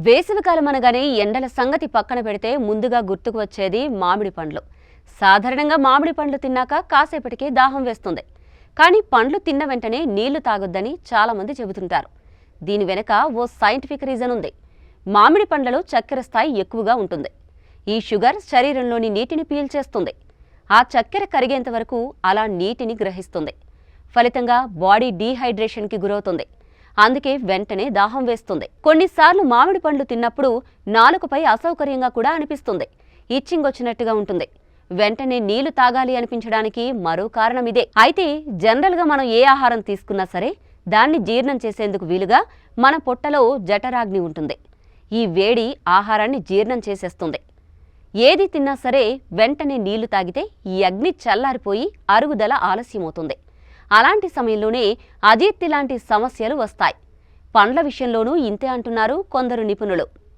వేసవికాలం అనగానే ఎండల సంగతి పక్కన పెడితే ముందుగా గుర్తుకు వచ్చేది మామిడి పండ్లు. సాధారణంగా మామిడి పండ్లు తిన్నాక కాసేపటికే దాహం వేస్తుంది. కానీ పండ్లు తిన్న వెంటనే నీళ్లు తాగొద్దని చాలామంది చెబుతుంటారు. దీని వెనుక ఓ సైంటిఫిక్ రీజన్ ఉంది. మామిడి పండ్లలో చక్కెర స్థాయి ఎక్కువగా ఉంటుంది. ఈ షుగర్ శరీరంలోని నీటిని పీల్చేస్తుంది. ఆ చక్కెర కరిగేంత వరకు అలా నీటిని గ్రహిస్తుంది. ఫలితంగా బాడీ డీహైడ్రేషన్కి గురవుతుంది. అందుకే వెంటనే దాహం వేస్తుంది. కొన్నిసార్లు మామిడి పండ్లు తిన్నప్పుడు నాలుకపై అసౌకర్యంగా కూడా అనిపిస్తుంది. ఇచ్చింగ్ వచ్చినట్టుగా ఉంటుంది. వెంటనే నీళ్లు తాగాలి అనిపించడానికి మరో కారణం ఇదే. అయితే జనరల్గా మనం ఏ ఆహారం తీసుకున్నా సరే దాన్ని జీర్ణం చేసేందుకు వీలుగా మన పొట్టలో జఠరాగ్ని ఉంటుంది. ఈ వేడి ఆహారాన్ని జీర్ణం చేసేస్తుంది. ఏది తిన్నా సరే వెంటనే నీళ్లు తాగితే ఈ అగ్ని చల్లారిపోయి అరుగుదల ఆలస్యమవుతుంది. అలాంటి సమయంలోనే అజీర్తి లాంటి సమస్యలు వస్తాయి. పండ్ల విషయంలోనూ ఇంతే అంటున్నారు కొందరు నిపుణులు.